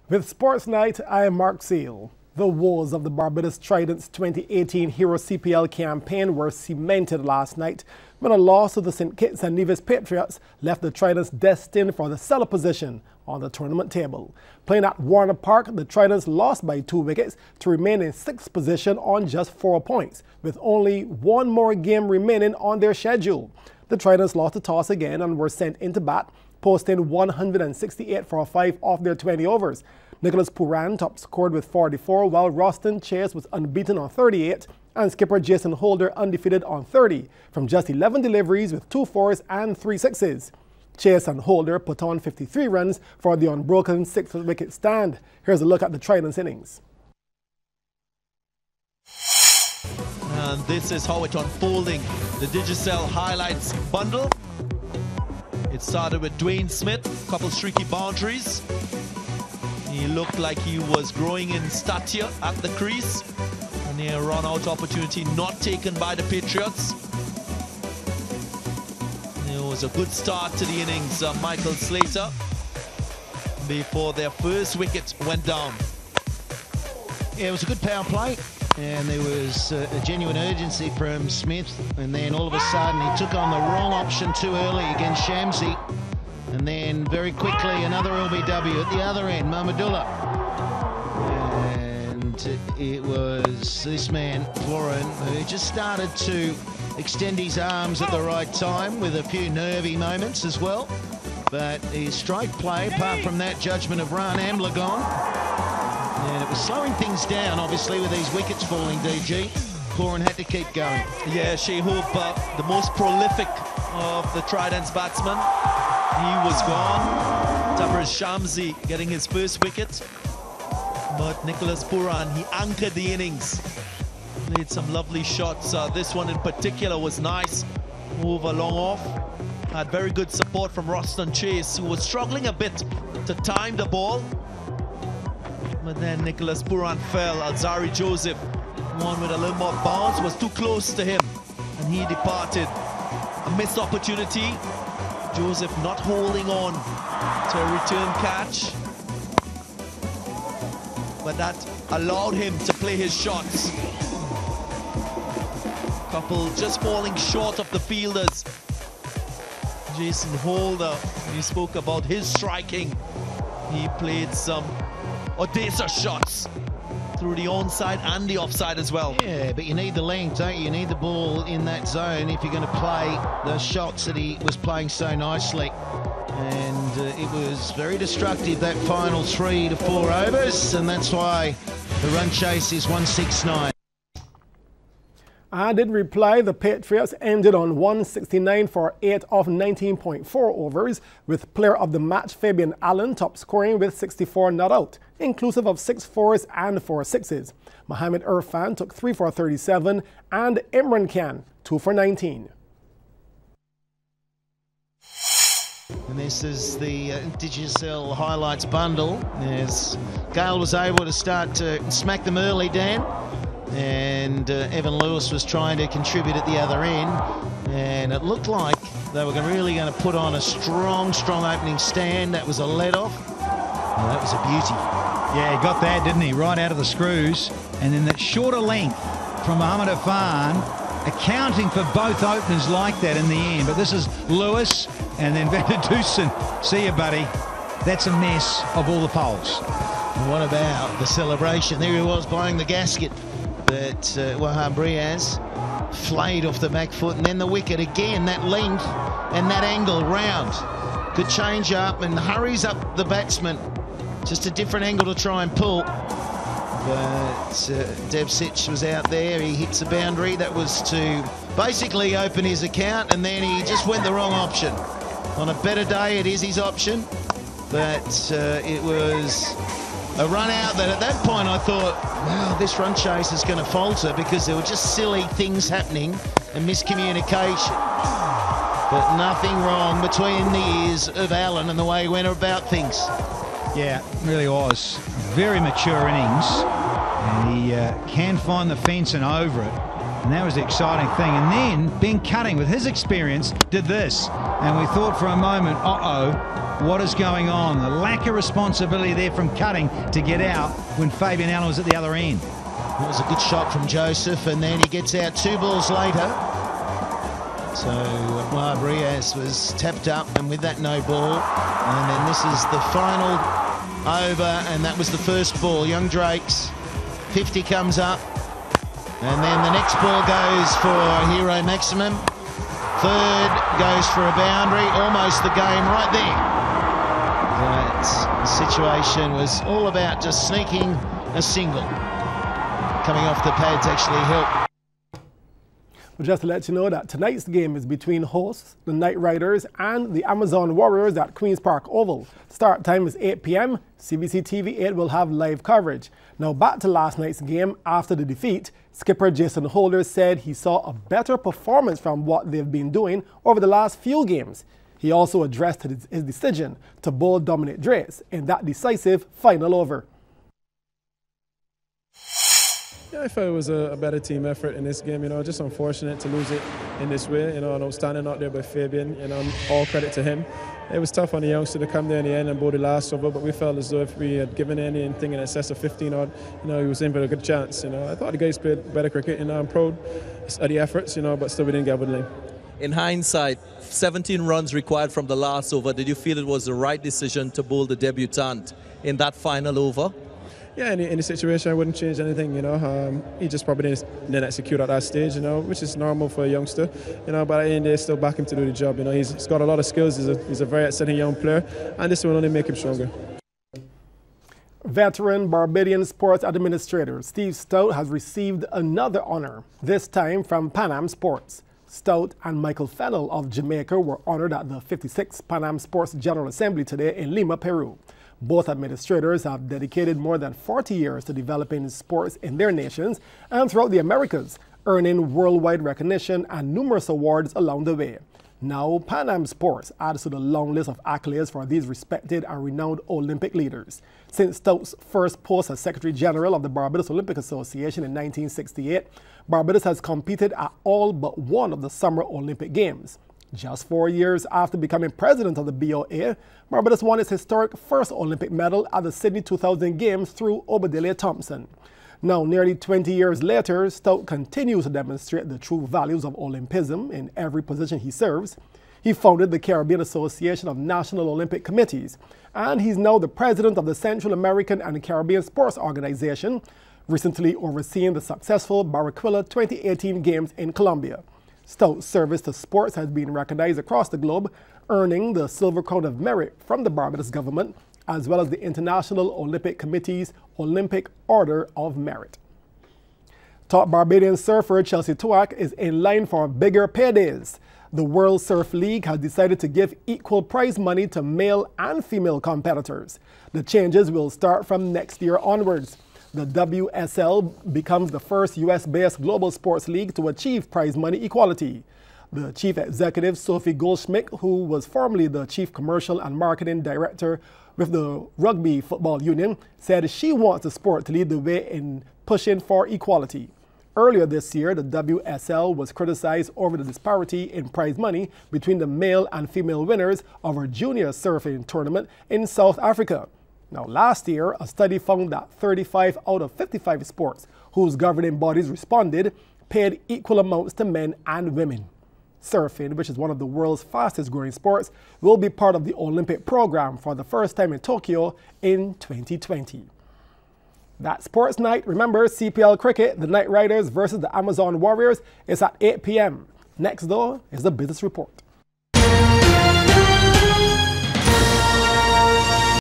With Sports Night, I am Mark Seal. The woes of the Barbados Trident's 2018 Hero CPL campaign were cemented last night when a loss to the St. Kitts and Nevis Patriots left the Tridents destined for the cellar position on the tournament table. Playing at Warner Park, the Tridents lost by 2 wickets to remain in 6th position on just 4 points, with only one more game remaining on their schedule. The Tridents lost the toss again and were sent into bat, posting 168 for 5 off their 20 overs. Nicholas Pooran top scored with 44, while Roston Chase was unbeaten on 38, and skipper Jason Holder undefeated on 30, from just 11 deliveries with 2 fours and 3 sixes. Chase and Holder put on 53 runs for the unbroken 6th wicket stand. Here's a look at the Trident's innings. And this is how it unfolding. The Digicel highlights bundle. It started with Dwayne Smith, couple streaky boundaries. He looked like he was growing in stature at the crease. And a run-out opportunity not taken by the Patriots. It was a good start to the innings, Michael Slater, before their first wicket went down. Yeah, it was a good power play, and there was a genuine urgency from Smith, and then all of a sudden he took on the wrong option too early against Shamsi, and then very quickly another LBW at the other end, Mamadullah. And it was this man, Florin, who just started to extend his arms at the right time with a few nervy moments as well. But his strike play, apart from that judgment of Ran Ambler gone, and it was slowing things down, obviously, with these wickets falling, DG. Florin had to keep going. Yeah, Shea Hope, the most prolific of the Trident's batsmen. He was gone. Tabriz Shamsi getting his first wicket. But Nicholas Pooran, he anchored the innings. Played some lovely shots. This one in particular was nice. Over long off. Had very good support from Roston Chase, who was struggling a bit to time the ball. But then Nicholas Pooran fell. Alzari Joseph, one with a little more bounce, was too close to him, and he departed. A missed opportunity. Joseph not holding on to a return catch. But that allowed him to play his shots. Couple just falling short of the fielders. Jason Holder, we spoke about his striking. He played some audacious shots through the onside and the offside as well. Yeah, but you need the length, don't you? You need the ball in that zone if you're going to play the shots that he was playing so nicely. And it was very destructive, that final 3 to 4 overs, and that's why the run chase is 169. And in reply, the Patriots ended on 169 for 8 of 19.4 overs, with player of the match Fabian Allen top scoring with 64 not out, inclusive of 6 fours and 4 sixes. Mohamed Irfan took 3 for 37, and Imran Khan 2 for 19. And this is the Digicel highlights bundle. As Gale was able to start to smack them early, Dan. And Evan Lewis was trying to contribute at the other end, and it looked like they were really going to put on a strong opening stand. That was a let-off. Oh, that was a beauty. Yeah, he got that, didn't he? Right out of the screws. And then that shorter length from Mohamed Irfan, accounting for both openers like that in the end. But this is Lewis, and then Van der Dusen. See you, buddy. That's a mess of all the poles. And what about the celebration? There he was blowing the gasket. But Wahab Riaz flayed off the back foot, and then the wicket again, that length and that angle round. Good change up and hurries up the batsman. Just a different angle to try and pull. But Devsich was out there, he hits a boundary. That was to basically open his account, and then he just went the wrong option. On a better day, it is his option, but it was a run out that at that point I thought, wow, this run chase is going to falter, because there were just silly things happening and miscommunication. But nothing wrong between the ears of Allen and the way he went about things. Yeah, it really was. Very mature innings, and he can find the fence and over it. And that was the exciting thing. And then Ben Cutting, with his experience, did this. And we thought for a moment, uh-oh, what is going on. The lack of responsibility there from cutting to get out when Fabian Allen was at the other end. That was a good shot from Joseph, and then he gets out 2 balls later. So Wahab Riaz was tapped up, and with that no ball. And then this is the final over, and that was the first ball. Young Drakes, 50 comes up, and then the next ball goes for Hero Maximum. Third goes for a boundary, almost the game right there. That situation was all about just sneaking a single. Coming off the pads actually helped. Well, just to let you know that tonight's game is between hosts, the Knight Riders, and the Amazon Warriors at Queen's Park Oval. Start time is 8 p.m. CBC TV 8 will have live coverage. Now back to last night's game. After the defeat, skipper Jason Holder said he saw a better performance from what they've been doing over the last few games. He also addressed his decision to bowl Dominic Drace in that decisive final over. Yeah, I felt it was a better team effort in this game, just unfortunate to lose it in this way, and outstanding out there by Fabian, all credit to him. It was tough on the youngster to come there in the end and bowl the last over, but we felt as though if we had given anything in excess of 15 odd, he was in for a good chance, I thought the guys played better cricket, I'm proud of the efforts, but still we didn't get over the line. In hindsight, 17 runs required from the last over. Did you feel it was the right decision to bowl the debutant in that final over? Yeah, in the situation, I wouldn't change anything, He just probably didn't execute at that stage, which is normal for a youngster, but at the end of the day, still back him to do the job, He's got a lot of skills, he's a very exciting young player, and this will only make him stronger. Veteran Barbadian sports administrator Steve Stout has received another honor, this time from Pan Am Sports. Stout and Michael Fennell of Jamaica were honored at the 56th Pan Am Sports General Assembly today in Lima, Peru. Both administrators have dedicated more than 40 years to developing sports in their nations and throughout the Americas, earning worldwide recognition and numerous awards along the way. Now, Pan Am Sports adds to the long list of accolades for these respected and renowned Olympic leaders. Since Stout's first post as Secretary General of the Barbados Olympic Association in 1968, Barbados has competed at all but one of the Summer Olympic Games. Just 4 years after becoming president of the BOA, Barbados won its historic first Olympic medal at the Sydney 2000 Games through Obadiah Thompson. Now, nearly 20 years later, Stout continues to demonstrate the true values of Olympism in every position he serves. He founded the Caribbean Association of National Olympic Committees, and he's now the president of the Central American and Caribbean Sports Organization, recently overseeing the successful Barranquilla 2018 Games in Colombia. Stout's service to sports has been recognized across the globe, earning the Silver Crown of Merit from the Barbados government, as well as the International Olympic Committee's Olympic Order of Merit. Top Barbadian surfer Chelsea Tuak is in line for bigger paydays. The World Surf League has decided to give equal prize money to male and female competitors. The changes will start from next year onwards. The WSL becomes the first US-based global sports league to achieve prize money equality. The chief executive, Sophie Goldschmidt, who was formerly the chief commercial and marketing director with the Rugby Football Union, said she wants the sport to lead the way in pushing for equality. Earlier this year, the WSL was criticized over the disparity in prize money between the male and female winners of a junior surfing tournament in South Africa. Now, last year, a study found that 35 out of 55 sports whose governing bodies responded paid equal amounts to men and women. Surfing, which is one of the world's fastest growing sports, will be part of the Olympic program for the first time in Tokyo in 2020. That's Sports Night. Remember, CPL cricket, the Knight Riders versus the Amazon Warriors, is at 8 p.m. Next, though, is the business report.